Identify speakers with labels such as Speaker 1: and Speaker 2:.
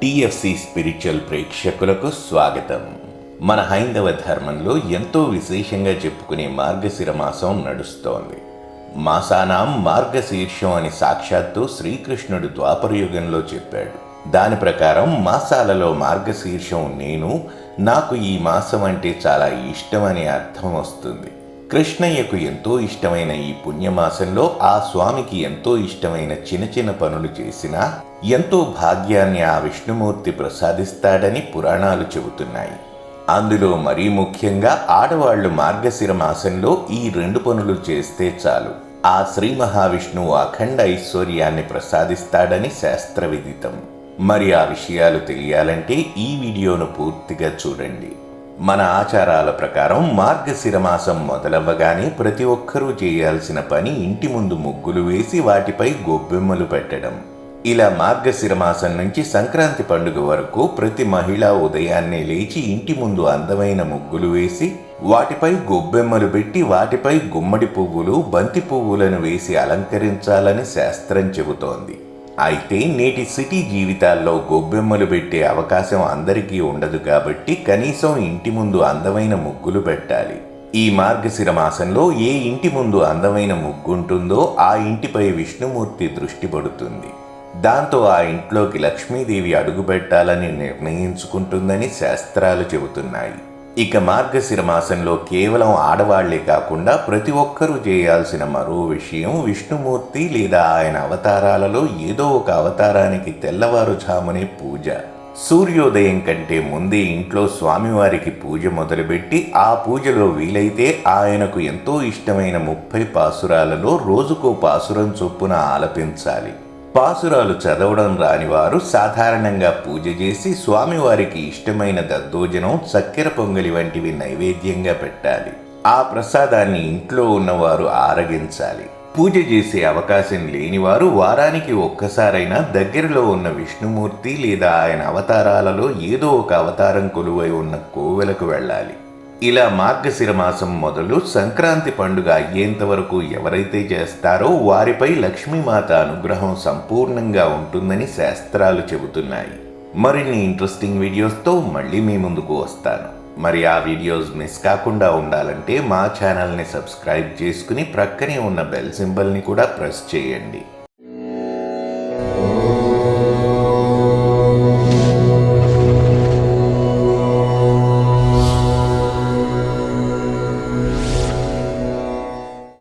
Speaker 1: TFC spiritual ప్రేక్షకులకు స్వాగతం. మన హైందవ ధర్మంలో ఎంతో విశేషంగా చెప్పుకునే మార్గశిర మాసం నడుస్తోంది. మాసానాం మార్గశీర్షం అని సాక్షాత్తు శ్రీకృష్ణుడు ద్వాపరయుగంలో చెప్పాడు. దాని ప్రకారం మాసాలలో మార్గశీర్షం నాకు ఈ మాసం అంటే చాలా ఇష్టం అనే అర్థం వస్తుంది. కృష్ణయ్యకు ఎంతో ఇష్టమైన ఈ పుణ్యమాసంలో ఆ స్వామికి ఎంతో ఇష్టమైన చిన్న చిన్న పనులు చేసినా ఎంతో భాగ్యాన్ని ఆ విష్ణుమూర్తి ప్రసాదిస్తాడని పురాణాలు చెబుతున్నాయి. అందులో మరీ ముఖ్యంగా ఆడవాళ్లు మార్గశిర మాసంలో ఈ 2 పనులు చేస్తే చాలు ఆ శ్రీ మహావిష్ణువు అఖండ ఐశ్వర్యాన్ని ప్రసాదిస్తాడని శాస్త్ర విదితం. మరి ఆ విషయాలు తెలియాలంటే ఈ వీడియోను పూర్తిగా చూడండి. మన ఆచారాల ప్రకారం మార్గశిర మాసం మొదలవ్వగానే ప్రతి ఒక్కరూ చేయాల్సిన పని ఇంటి ముందు ముగ్గులు వేసి వాటిపై గొబ్బెమ్మలు పెట్టడం. ఇలా మార్గశిర మాసం నుంచి సంక్రాంతి పండుగ వరకు ప్రతి మహిళ ఉదయాన్నే లేచి ఇంటి ముందు అందమైన ముగ్గులు వేసి వాటిపై గొబ్బెమ్మలు పెట్టి వాటిపై గుమ్మడి పువ్వులు, బంతి పువ్వులను వేసి అలంకరించాలని శాస్త్రం చెబుతోంది. అయితే నేటి సిటీ జీవితాల్లో గొబ్బెమ్మలు పెట్టే అవకాశం అందరికీ ఉండదు కాబట్టి కనీసం ఇంటి ముందు అందమైన ముగ్గులు పెట్టాలి. ఈ మార్గశిర మాసంలో ఏ ఇంటి ముందు అందమైన ముగ్గుంటుందో ఆ ఇంటిపై విష్ణుమూర్తి దృష్టి పడుతుంది. దాంతో ఆ ఇంట్లోకి లక్ష్మీదేవి అడుగుపెట్టాలని నిర్ణయించుకుంటుందని శాస్త్రాలు చెబుతున్నాయి. ఇక మార్గశిర మాసంలో కేవలం ఆడవాళ్లే కాకుండా ప్రతి ఒక్కరూ చేయాల్సిన మరో విషయం విష్ణుమూర్తి లేదా ఆయన అవతారాలలో ఏదో ఒక అవతారానికి తెల్లవారుజామునే పూజ. సూర్యోదయం కంటే ముందే ఇంట్లో స్వామివారికి పూజ మొదలుపెట్టి ఆ పూజలో వీలైతే ఆయనకు ఎంతో ఇష్టమైన 30 పాసురాలలో రోజుకో పాసురం చొప్పున ఆలపించాలి. పాసురాలు చదవడం రాని వారు సాధారణంగా పూజ చేసి స్వామివారికి ఇష్టమైన దద్దోజనం, చక్కెర పొంగలి వంటివి నైవేద్యంగా పెట్టాలి. ఆ ప్రసాదాన్ని ఇంట్లో ఉన్నవారు ఆరగించాలి. పూజ చేసే అవకాశం లేనివారు వారానికి ఒక్కసారైనా దగ్గరలో ఉన్న విష్ణుమూర్తి లేదా ఆయన అవతారాలలో ఏదో ఒక అవతారం కొలువై ఉన్న కోవెలకు వెళ్ళాలి. ఇలా మార్గశిర మాసం మొదలు సంక్రాంతి పండుగ అయ్యేంత వరకు ఎవరైతే చేస్తారో వారిపై లక్ష్మీమాత అనుగ్రహం సంపూర్ణంగా ఉంటుందని శాస్త్రాలు చెబుతున్నాయి. మరిన్ని ఇంట్రెస్టింగ్ వీడియోస్తో మళ్ళీ మీ ముందుకు వస్తాను. మరి ఆ వీడియోస్ మిస్ కాకుండా ఉండాలంటే మా ఛానల్ని సబ్స్క్రైబ్ చేసుకుని ప్రక్కనే ఉన్న బెల్ సింబల్ని కూడా ప్రెస్ చేయండి.